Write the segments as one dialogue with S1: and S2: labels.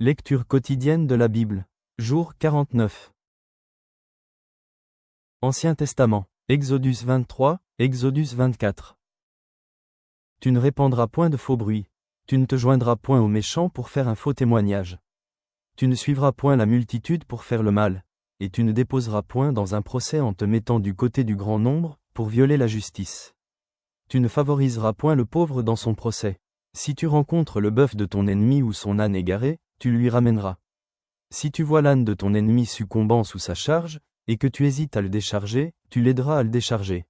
S1: Lecture quotidienne de la Bible. Jour 49. Ancien Testament. Exodus 23, Exodus 24. Tu ne répandras point de faux bruit. Tu ne te joindras point aux méchants pour faire un faux témoignage. Tu ne suivras point la multitude pour faire le mal, et tu ne déposeras point dans un procès en te mettant du côté du grand nombre, pour violer la justice. Tu ne favoriseras point le pauvre dans son procès. Si tu rencontres le bœuf de ton ennemi ou son âne égaré, tu lui ramèneras. Si tu vois l'âne de ton ennemi succombant sous sa charge, et que tu hésites à le décharger, tu l'aideras à le décharger.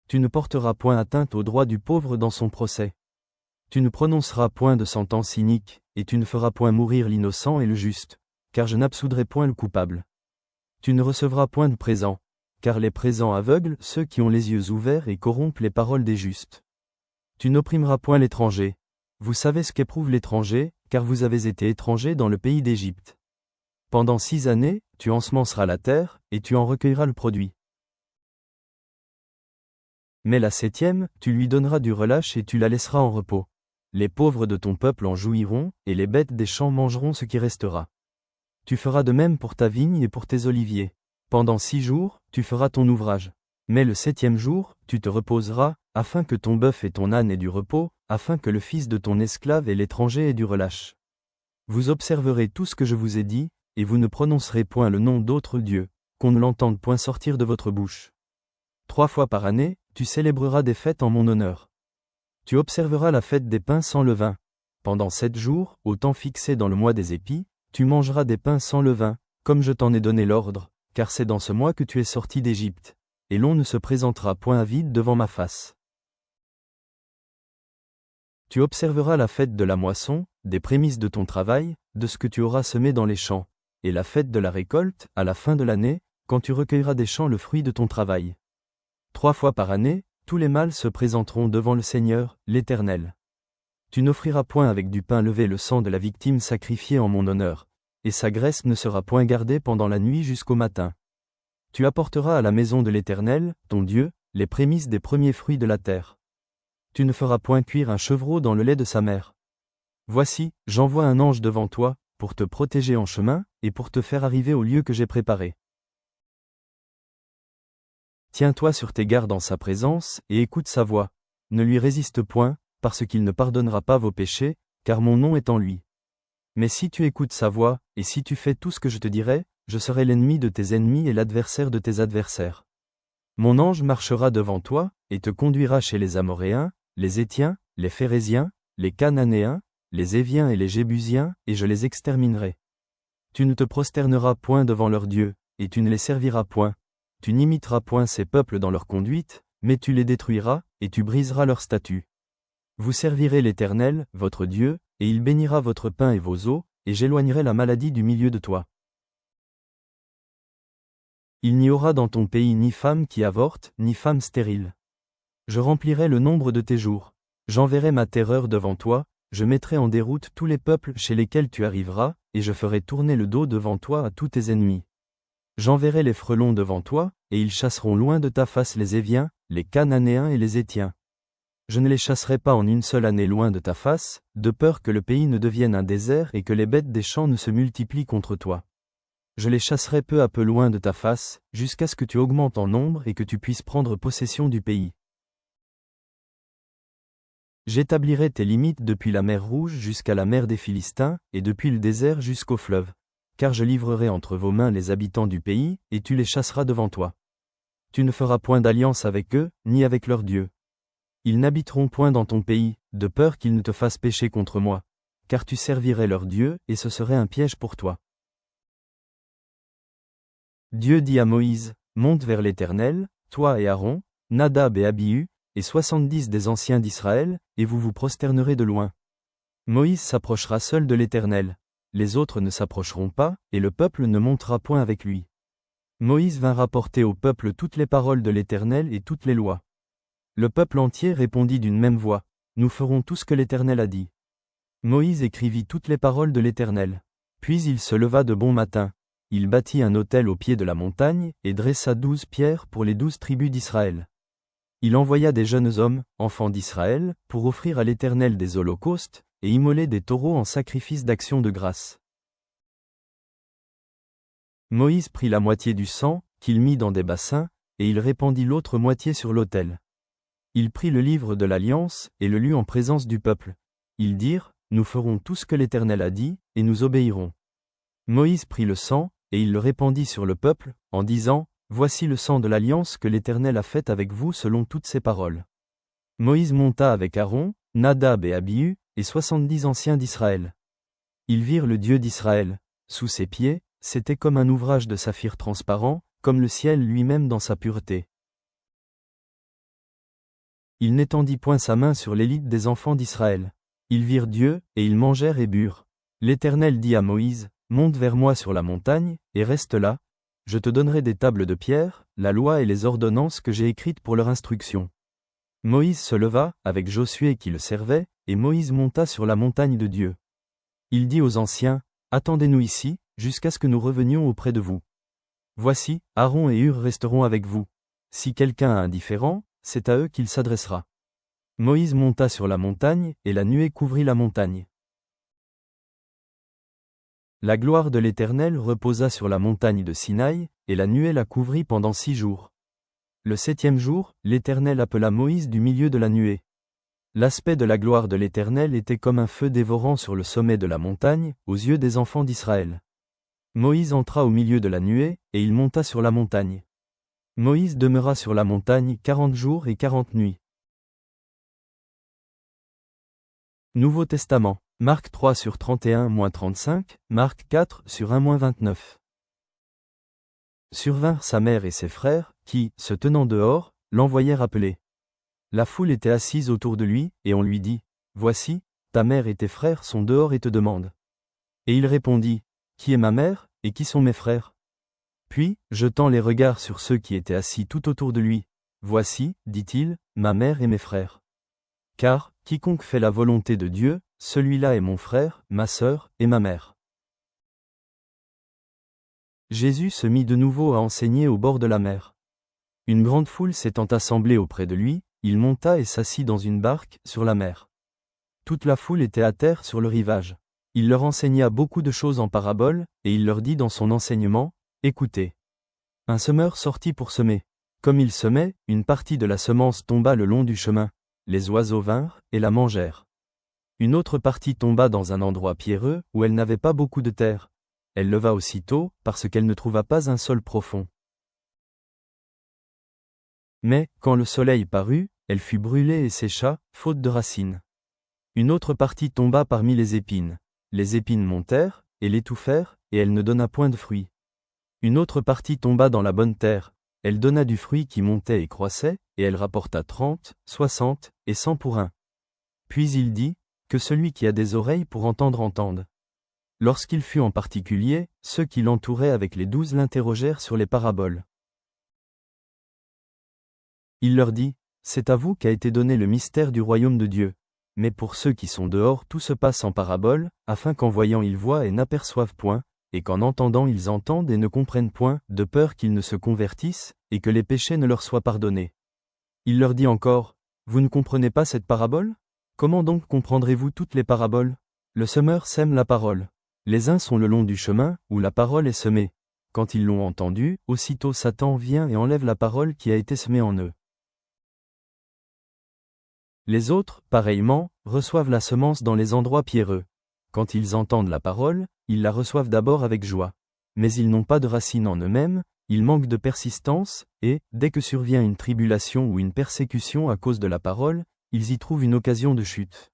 S1: Tu ne porteras point atteinte au droit du pauvre dans son procès. Tu ne prononceras point de sentence inique, et tu ne feras point mourir l'innocent et le juste, car je n'absoudrai point le coupable. Tu ne recevras point de présent, car les présents aveuglent ceux qui ont les yeux ouverts et corrompent les paroles des justes. Tu n'opprimeras point l'étranger. Vous savez ce qu'éprouve l'étranger, car vous avez été étranger dans le pays d'Égypte. Pendant 6 années, tu ensemenceras la terre, et tu en recueilleras le produit. Mais la 7e, tu lui donneras du relâche et tu la laisseras en repos. Les pauvres de ton peuple en jouiront, et les bêtes des champs mangeront ce qui restera. Tu feras de même pour ta vigne et pour tes oliviers. Pendant 6 jours, tu feras ton ouvrage. Mais le 7e jour, tu te reposeras, afin que ton bœuf et ton âne aient du repos, afin que le fils de ton esclave et l'étranger aient du relâche. Vous observerez tout ce que je vous ai dit, et vous ne prononcerez point le nom d'autre Dieu, qu'on ne l'entende point sortir de votre bouche. 3 fois par année, tu célébreras des fêtes en mon honneur. Tu observeras la fête des pains sans levain. Pendant 7 jours, au temps fixé dans le mois des épis, tu mangeras des pains sans levain, comme je t'en ai donné l'ordre, car c'est dans ce mois que tu es sorti d'Égypte, et l'on ne se présentera point à vide devant ma face. Tu observeras la fête de la moisson, des prémices de ton travail, de ce que tu auras semé dans les champs, et la fête de la récolte, à la fin de l'année, quand tu recueilleras des champs le fruit de ton travail. 3 fois par année, tous les mâles se présenteront devant le Seigneur, l'Éternel. Tu n'offriras point avec du pain levé le sang de la victime sacrifiée en mon honneur, et sa graisse ne sera point gardée pendant la nuit jusqu'au matin. Tu apporteras à la maison de l'Éternel, ton Dieu, les prémices des premiers fruits de la terre. Tu ne feras point cuire un chevreau dans le lait de sa mère. Voici, j'envoie un ange devant toi, pour te protéger en chemin, et pour te faire arriver au lieu que j'ai préparé. Tiens-toi sur tes gardes en sa présence, et écoute sa voix. Ne lui résiste point, parce qu'il ne pardonnera pas vos péchés, car mon nom est en lui. Mais si tu écoutes sa voix, et si tu fais tout ce que je te dirai, je serai l'ennemi de tes ennemis et l'adversaire de tes adversaires. Mon ange marchera devant toi, et te conduira chez les Amoréens, les Hétiens, les Phéréziens, les Cananéens, les Éviens et les Jébusiens, et je les exterminerai. Tu ne te prosterneras point devant leurs dieux, et tu ne les serviras point. Tu n'imiteras point ces peuples dans leur conduite, mais tu les détruiras, et tu briseras leurs statuts. Vous servirez l'Éternel, votre Dieu, et il bénira votre pain et vos eaux, et j'éloignerai la maladie du milieu de toi. Il n'y aura dans ton pays ni femme qui avorte, ni femme stérile. Je remplirai le nombre de tes jours. J'enverrai ma terreur devant toi, je mettrai en déroute tous les peuples chez lesquels tu arriveras, et je ferai tourner le dos devant toi à tous tes ennemis. J'enverrai les frelons devant toi, et ils chasseront loin de ta face les Éviens, les Cananéens et les Hétiens. Je ne les chasserai pas en une seule année loin de ta face, de peur que le pays ne devienne un désert et que les bêtes des champs ne se multiplient contre toi. Je les chasserai peu à peu loin de ta face, jusqu'à ce que tu augmentes en nombre et que tu puisses prendre possession du pays. J'établirai tes limites depuis la mer Rouge jusqu'à la mer des Philistins, et depuis le désert jusqu'au fleuve. Car je livrerai entre vos mains les habitants du pays, et tu les chasseras devant toi. Tu ne feras point d'alliance avec eux, ni avec leurs dieux. Ils n'habiteront point dans ton pays, de peur qu'ils ne te fassent pécher contre moi, car tu servirais leurs dieux, et ce serait un piège pour toi. Dieu dit à Moïse, monte vers l'Éternel, toi et Aaron, Nadab et Abihu, et 70 des anciens d'Israël, et vous vous prosternerez de loin. Moïse s'approchera seul de l'Éternel. Les autres ne s'approcheront pas, et le peuple ne montera point avec lui. Moïse vint rapporter au peuple toutes les paroles de l'Éternel et toutes les lois. Le peuple entier répondit d'une même voix, nous ferons tout ce que l'Éternel a dit. Moïse écrivit toutes les paroles de l'Éternel. Puis il se leva de bon matin. Il bâtit un autel au pied de la montagne, et dressa 12 pierres pour les 12 tribus d'Israël. Il envoya des jeunes hommes, enfants d'Israël, pour offrir à l'Éternel des holocaustes, et immolez des taureaux en sacrifice d'action de grâce. Moïse prit la moitié du sang, qu'il mit dans des bassins, et il répandit l'autre moitié sur l'autel. Il prit le livre de l'Alliance, et le lut en présence du peuple. Ils dirent, nous ferons tout ce que l'Éternel a dit, et nous obéirons. Moïse prit le sang, et il le répandit sur le peuple, en disant, voici le sang de l'Alliance que l'Éternel a faite avec vous selon toutes ses paroles. Moïse monta avec Aaron, Nadab et Abihu, et 70 anciens d'Israël. Ils virent le Dieu d'Israël. Sous ses pieds, c'était comme un ouvrage de saphir transparent, comme le ciel lui-même dans sa pureté. Il n'étendit point sa main sur l'élite des enfants d'Israël. Ils virent Dieu, et ils mangèrent et burent. L'Éternel dit à Moïse, monte vers moi sur la montagne, et reste là, je te donnerai des tables de pierre, la loi et les ordonnances que j'ai écrites pour leur instruction. Moïse se leva, avec Josué qui le servait, et Moïse monta sur la montagne de Dieu. Il dit aux anciens, attendez-nous ici, jusqu'à ce que nous revenions auprès de vous. Voici, Aaron et Hur resteront avec vous. Si quelqu'un a un différend, c'est à eux qu'il s'adressera. Moïse monta sur la montagne, et la nuée couvrit la montagne. La gloire de l'Éternel reposa sur la montagne de Sinaï, et la nuée la couvrit pendant 6 jours. Le 7e jour, l'Éternel appela Moïse du milieu de la nuée. L'aspect de la gloire de l'Éternel était comme un feu dévorant sur le sommet de la montagne, aux yeux des enfants d'Israël. Moïse entra au milieu de la nuée, et il monta sur la montagne. Moïse demeura sur la montagne 40 jours et 40 nuits. Nouveau Testament. Marc 3 sur 31-35, Marc 4 sur 1-29. Survinrent sa mère et ses frères, qui, se tenant dehors, l'envoyèrent appeler. La foule était assise autour de lui, et on lui dit, voici, ta mère et tes frères sont dehors et te demandent. Et il répondit, qui est ma mère, et qui sont mes frères? Puis, jetant les regards sur ceux qui étaient assis tout autour de lui, voici, dit-il, ma mère et mes frères. Car, quiconque fait la volonté de Dieu, celui-là est mon frère, ma sœur, et ma mère. Jésus se mit de nouveau à enseigner au bord de la mer. Une grande foule s'étant assemblée auprès de lui, il monta et s'assit dans une barque, sur la mer. Toute la foule était à terre sur le rivage. Il leur enseigna beaucoup de choses en paraboles, et il leur dit dans son enseignement, écoutez. Un semeur sortit pour semer. Comme il semait, une partie de la semence tomba le long du chemin. Les oiseaux vinrent, et la mangèrent. Une autre partie tomba dans un endroit pierreux, où elle n'avait pas beaucoup de terre. Elle leva aussitôt, parce qu'elle ne trouva pas un sol profond. Mais, quand le soleil parut, elle fut brûlée et sécha, faute de racines. Une autre partie tomba parmi les épines. Les épines montèrent, et l'étouffèrent, et elle ne donna point de fruit. Une autre partie tomba dans la bonne terre. Elle donna du fruit qui montait et croissait, et elle rapporta 30, 60, et 100 pour un. Puis il dit, que celui qui a des oreilles pour entendre entende. Lorsqu'il fut en particulier, ceux qui l'entouraient avec les 12 l'interrogèrent sur les paraboles. Il leur dit, c'est à vous qu'a été donné le mystère du royaume de Dieu. Mais pour ceux qui sont dehors tout se passe en paraboles, afin qu'en voyant ils voient et n'aperçoivent point, et qu'en entendant ils entendent et ne comprennent point, de peur qu'ils ne se convertissent, et que les péchés ne leur soient pardonnés. Il leur dit encore, vous ne comprenez pas cette parabole? Comment donc comprendrez-vous toutes les paraboles? Le semeur sème la parole. Les uns sont le long du chemin, où la parole est semée. Quand ils l'ont entendue, aussitôt Satan vient et enlève la parole qui a été semée en eux. Les autres, pareillement, reçoivent la semence dans les endroits pierreux. Quand ils entendent la parole, ils la reçoivent d'abord avec joie. Mais ils n'ont pas de racine en eux-mêmes, ils manquent de persistance, et, dès que survient une tribulation ou une persécution à cause de la parole, ils y trouvent une occasion de chute.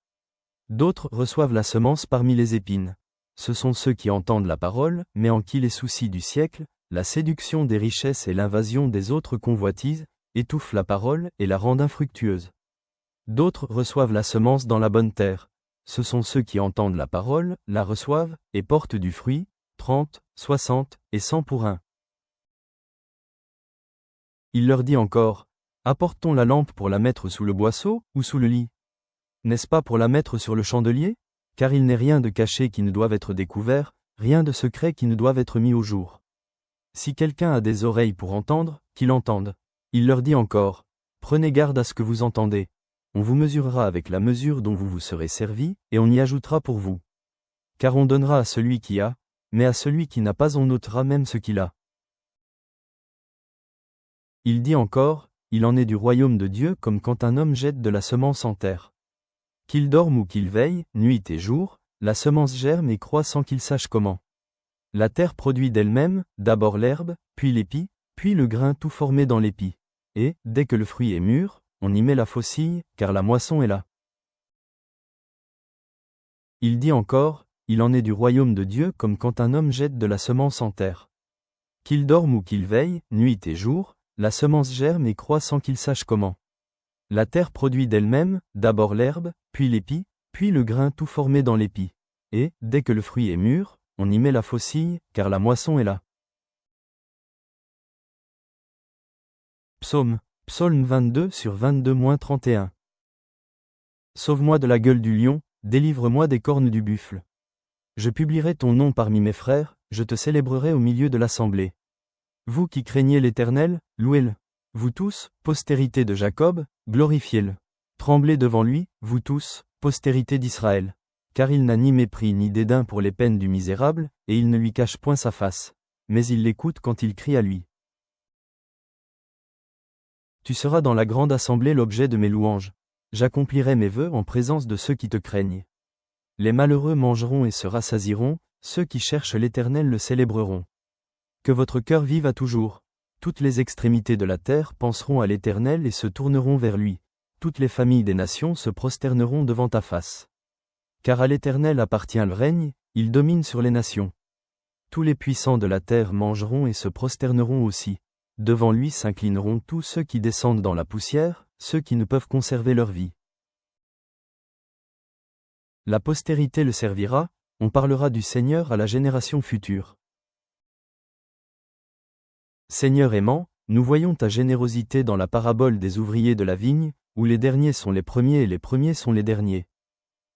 S1: D'autres reçoivent la semence parmi les épines. Ce sont ceux qui entendent la parole, mais en qui les soucis du siècle, la séduction des richesses et l'invasion des autres convoitises, étouffent la parole et la rendent infructueuse. D'autres reçoivent la semence dans la bonne terre. Ce sont ceux qui entendent la parole, la reçoivent, et portent du fruit, 30, 60, et 100 pour un. Il leur dit encore, apporte-t-on la lampe pour la mettre sous le boisseau, ou sous le lit? N'est-ce pas pour la mettre sur le chandelier? Car il n'est rien de caché qui ne doive être découvert, rien de secret qui ne doive être mis au jour. Si quelqu'un a des oreilles pour entendre, qu'il entende. Il leur dit encore, prenez garde à ce que vous entendez. on vous mesurera avec la mesure dont vous vous serez servi, et on y ajoutera pour vous. Car on donnera à celui qui a, mais à celui qui n'a pas on ôtera même ce qu'il a. Il dit encore, il en est du royaume de Dieu comme quand un homme jette de la semence en terre. Qu'il dorme ou qu'il veille, nuit et jour, la semence germe et croît sans qu'il sache comment. La terre produit d'elle-même, d'abord l'herbe, puis l'épi, puis le grain tout formé dans l'épi. Et, dès que le fruit est mûr, on y met la faucille, car la moisson est là. Il dit encore, il en est du royaume de Dieu comme quand un homme jette de la semence en terre. Qu'il dorme ou qu'il veille, nuit et jour, la semence germe et croît sans qu'il sache comment. La terre produit d'elle-même, d'abord l'herbe, puis l'épi, puis le grain tout formé dans l'épi. Et, dès que le fruit est mûr, on y met la faucille, car la moisson est là. Psaume 22 sur 22-31. Sauve-moi de la gueule du lion, délivre-moi des cornes du buffle. Je publierai ton nom parmi mes frères, je te célébrerai au milieu de l'assemblée. Vous qui craignez l'Éternel, louez-le. Vous tous, postérité de Jacob, glorifiez-le. Tremblez devant lui, vous tous, postérité d'Israël. Car il n'a ni mépris ni dédain pour les peines du misérable, et il ne lui cache point sa face. Mais il l'écoute quand il crie à lui. Tu seras dans la grande assemblée l'objet de mes louanges. J'accomplirai mes vœux en présence de ceux qui te craignent. Les malheureux mangeront et se rassasieront, ceux qui cherchent l'Éternel le célébreront. Que votre cœur vive à toujours. Toutes les extrémités de la terre penseront à l'Éternel et se tourneront vers lui. Toutes les familles des nations se prosterneront devant ta face. Car à l'Éternel appartient le règne, il domine sur les nations. Tous les puissants de la terre mangeront et se prosterneront aussi. Devant lui s'inclineront tous ceux qui descendent dans la poussière, ceux qui ne peuvent conserver leur vie. La postérité le servira, on parlera du Seigneur à la génération future. Seigneur aimant, nous voyons ta générosité dans la parabole des ouvriers de la vigne, où les derniers sont les premiers et les premiers sont les derniers.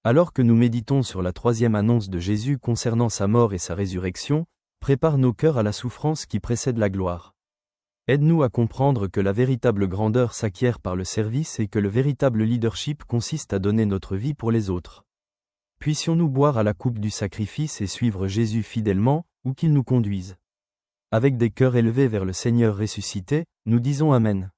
S1: Alors que nous méditons sur la troisième annonce de Jésus concernant sa mort et sa résurrection, prépare nos cœurs à la souffrance qui précède la gloire. Aide-nous à comprendre que la véritable grandeur s'acquiert par le service et que le véritable leadership consiste à donner notre vie pour les autres. Puissions-nous boire à la coupe du sacrifice et suivre Jésus fidèlement, où qu'il nous conduise. Avec des cœurs élevés vers le Seigneur ressuscité, nous disons Amen.